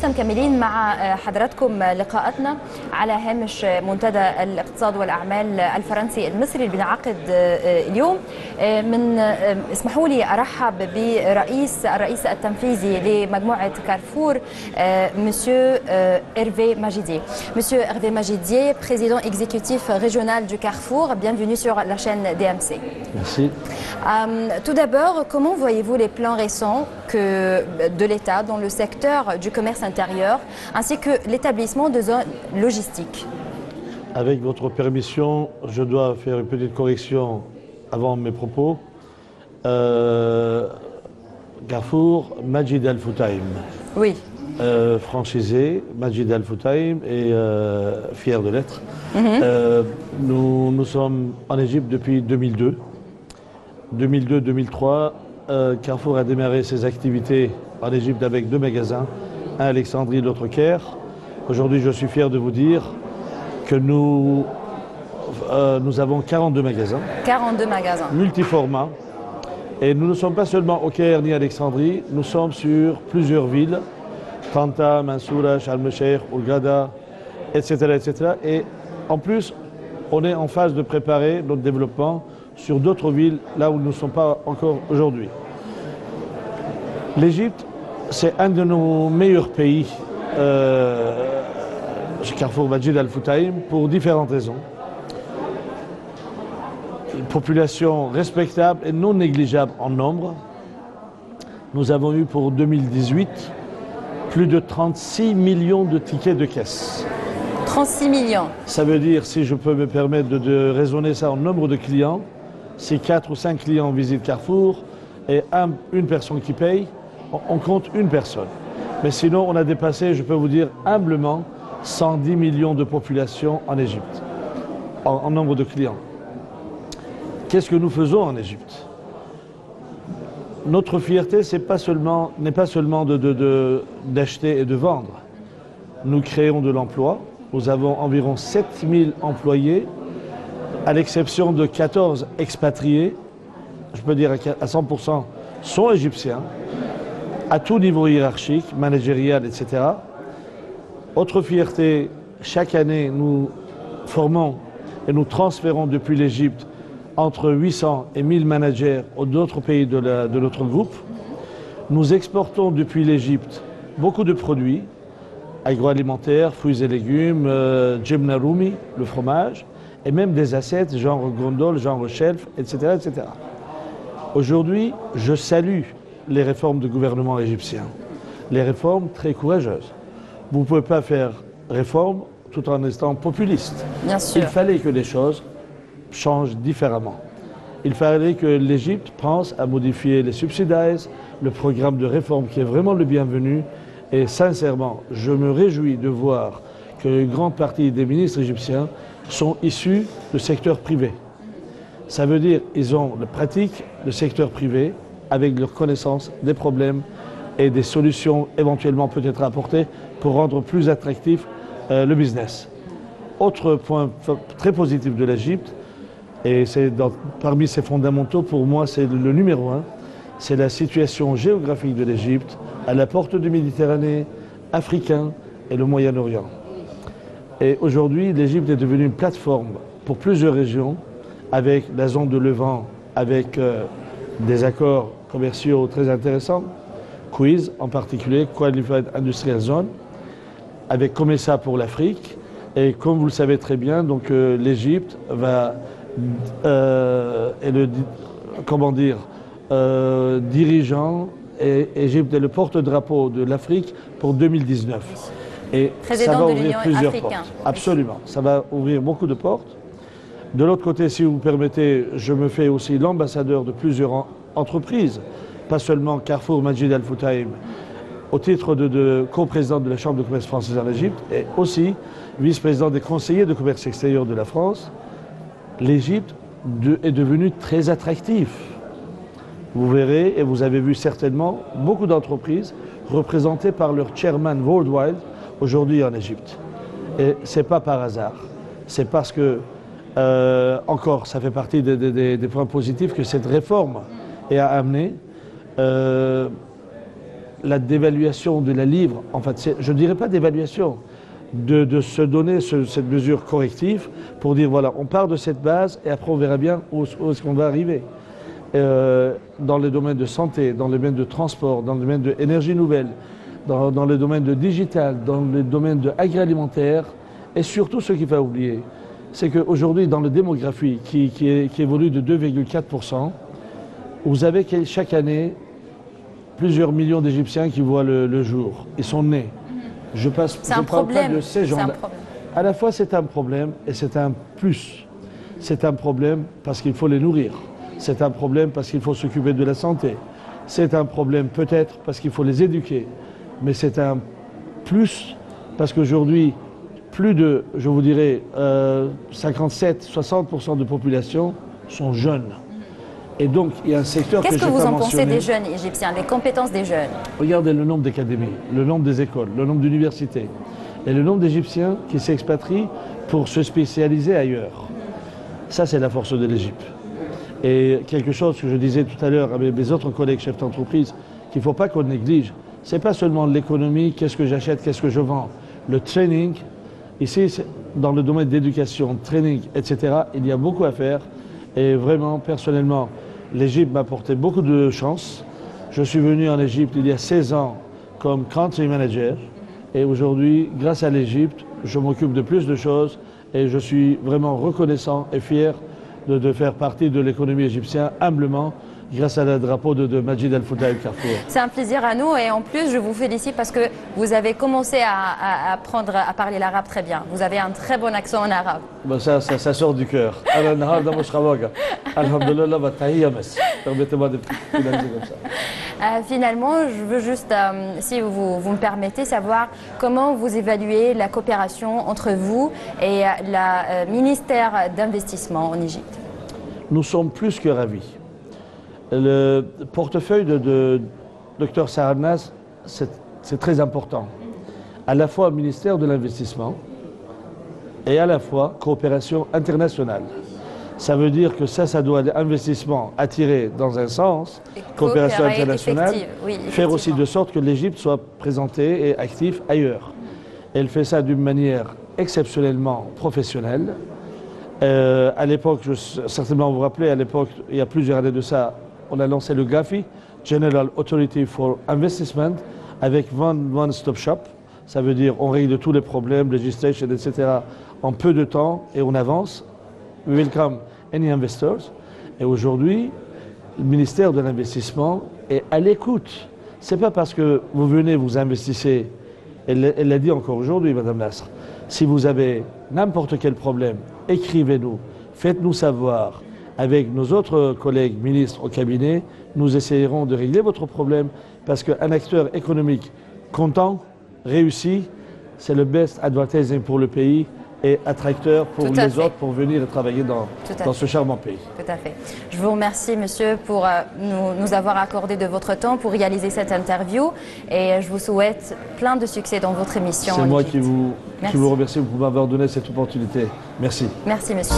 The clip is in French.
مكملين مع حضراتكم لقاءاتنا على هامش منتدى الاقتصاد والأعمال الفرنسي المصري اللي بينعقد اليوم. اسمحوا لي أرحب الرئيس التنفيذي لمجموعة كارفور Monsieur Hervé Magidier. Monsieur Hervé Magidier, président exécutif régional du Carrefour, bienvenue sur la chaîne DMC. Merci. Tout d'abord, comment voyez-vous les plans récents de l'État dans le secteur du commerce intérieur ainsi que l'établissement de zones logistiques? Avec votre permission, je dois faire une petite correction avant mes propos. Carrefour, Majid Al Futtaim. Oui. Franchisé, Majid Al Futtaim est fier de l'être. Nous sommes en Égypte depuis 2002. 2002-2003, Carrefour a démarré ses activités en Égypte avec 2 magasins, un à Alexandrie, l'autre Caire. Aujourd'hui, je suis fier de vous dire que nous avons 42 magasins. 42 magasins. Multiformats. Et nous ne sommes pas seulement au Caire ni à Alexandrie, nous sommes sur plusieurs villes, Tanta, Mansoura, Sharm el-Sheikh, Hurghada, etc., etc. Et en plus, on est en phase de préparer notre développement sur d'autres villes, là où nous ne sommes pas encore aujourd'hui. L'Égypte, c'est un de nos meilleurs pays chez Carrefour Majid Al Futtaim pour différentes raisons. Une population respectable et non négligeable en nombre. Nous avons eu pour 2018 plus de 36 millions de tickets de caisse. 36 millions. Ça veut dire, si je peux me permettre de raisonner ça en nombre de clients, si 4 ou 5 clients visitent Carrefour et une personne qui paye, on compte une personne. Mais sinon, on a dépassé, je peux vous dire humblement, 110 millions de population en Égypte, en nombre de clients. Qu'est-ce que nous faisons en Égypte? Notre fierté n'est pas seulement d'acheter et de vendre. Nous créons de l'emploi. Nous avons environ 7000 employés, à l'exception de 14 expatriés, je peux dire à 100%, sont égyptiens, à tout niveau hiérarchique, managérial, etc. Autre fierté, chaque année, nous formons et nous transférons depuis l'Égypte entre 800 et 1000 managers d'autres pays de notre groupe. Nous exportons depuis l'Égypte beaucoup de produits agroalimentaires, fruits et légumes, Jebna Roumi, le fromage, et même des assiettes genre gondole, genre shelf, etc., etc. Aujourd'hui, je salue les réformes du gouvernement égyptien, les réformes très courageuses. Vous ne pouvez pas faire réforme tout en restant populiste. Bien sûr. Il fallait que les choses changent différemment. Il fallait que l'Égypte pense à modifier les subsidies, le programme de réforme qui est vraiment le bienvenu. Et sincèrement, je me réjouis de voir que une grande partie des ministres égyptiens sont issus du secteur privé. Ça veut dire qu'ils ont la pratique du secteur privé avec leur connaissance des problèmes et des solutions éventuellement peut-être à apporter pour rendre plus attractif le business. Autre point très positif de l'Égypte, et c'est parmi ses fondamentaux, pour moi c'est le numéro 1, c'est la situation géographique de l'Égypte à la porte de Méditerranée, africain et le Moyen-Orient. Et aujourd'hui, l'Égypte est devenue une plateforme pour plusieurs régions, avec la zone de Levant, avec des accords commerciaux très intéressants, QUIZ en particulier, Qualified Industrial Zone, avec COMESA pour l'Afrique. Et comme vous le savez très bien, donc l'Égypte va dirigeant et Égypte est le porte-drapeau de l'Afrique pour 2019. Et ça va ouvrir plusieurs portes. Absolument, ça va ouvrir beaucoup de portes. De l'autre côté, si vous me permettez, je me fais aussi l'ambassadeur de plusieurs entreprises, pas seulement Carrefour Majid Al Futtaim, au titre de co-président de la Chambre de commerce française en Égypte et aussi vice-président des conseillers de commerce extérieur de la France. L'Égypte est devenue très attractive. Vous verrez, et vous avez vu certainement, beaucoup d'entreprises représentées par leur chairman worldwide aujourd'hui en Égypte. Et ce n'est pas par hasard. C'est parce que, encore, ça fait partie des points positifs que cette réforme est à amener. la dévaluation de la livre, en fait, je ne dirais pas d'évaluation, de se donner cette mesure corrective pour dire voilà, on part de cette base et après on verra bien où est-ce qu'on va arriver. Dans les domaines de santé, dans le domaine de transport, dans le domaine de énergie nouvelle, dans le domaine de digital, dans le domaine de agroalimentaire, et surtout ce qu'il faut oublier, c'est qu'aujourd'hui dans la démographie qui évolue de 2,4%, vous avez chaque année plusieurs millions d'Égyptiens qui voient le jour. Ils sont nés. Je parle pas de ces gens-là. À la fois c'est un problème et c'est un plus. C'est un problème parce qu'il faut les nourrir. C'est un problème parce qu'il faut s'occuper de la santé. C'est un problème peut-être parce qu'il faut les éduquer. Mais c'est un plus parce qu'aujourd'hui, plus de, je vous dirais, 57-60% de population sont jeunes. Et donc, il y a un secteur que j'ai pas mentionné. Qu'est-ce que vous en pensez des jeunes égyptiens, des compétences des jeunes? Regardez le nombre d'académies, le nombre des écoles, le nombre d'universités et le nombre d'Égyptiens qui s'expatrient pour se spécialiser ailleurs. Ça, c'est la force de l'Égypte. Et quelque chose que je disais tout à l'heure avec mes autres collègues chefs d'entreprise, qu'il ne faut pas qu'on néglige, ce n'est pas seulement l'économie, qu'est-ce que j'achète, qu'est-ce que je vends. Le training, ici, dans le domaine d'éducation, training, etc., il y a beaucoup à faire. Et vraiment, personnellement, l'Égypte m'a apporté beaucoup de chance. Je suis venu en Égypte il y a 16 ans comme country manager. Et aujourd'hui, grâce à l'Égypte, je m'occupe de plus de choses. Et je suis vraiment reconnaissant et fier de faire partie de l'économie égyptienne, humblement, grâce à le drapeau de Majid Al-Fouta El Carrefour. C'est un plaisir à nous et en plus je vous félicite parce que vous avez commencé à apprendre à parler l'arabe très bien. Vous avez un très bon accent en arabe. Ben ça sort du cœur. Permettez-moi de finaliser comme ça. Finalement, je veux juste, si vous me permettez, savoir comment vous évaluez la coopération entre vous et le ministère d'investissement en Égypte. Nous sommes plus que ravis. Le portefeuille de Dr Saharnas, c'est très important. À la fois ministère de l'investissement et à la fois coopération internationale. Ça veut dire que ça doit être investissement attiré dans un sens, coopération internationale, oui, faire aussi de sorte que l'Égypte soit présentée et active ailleurs. Elle fait ça d'une manière exceptionnellement professionnelle. À l'époque, certainement vous vous rappelez, à l'époque, il y a plusieurs années de ça, on a lancé le GAFI, General Authority for Investment, avec One Stop Shop. Ça veut dire on règle tous les problèmes, legislation, etc. en peu de temps et on avance. We welcome any investors. Et aujourd'hui, le ministère de l'Investissement est à l'écoute. Ce n'est pas parce que vous venez, vous investissez, elle l'a dit encore aujourd'hui, Madame Nasr, si vous avez n'importe quel problème, écrivez-nous, faites-nous savoir. Avec nos autres collègues ministres au cabinet, nous essayerons de régler votre problème parce qu'un acteur économique content, réussi, c'est le best advertising pour le pays et attracteur pour les autres pour venir travailler dans ce charmant pays. Tout à fait. Je vous remercie, monsieur, pour nous avoir accordé de votre temps pour réaliser cette interview et je vous souhaite plein de succès dans votre émission. C'est moi qui vous remercie pour m'avoir donné cette opportunité. Merci. Merci, monsieur.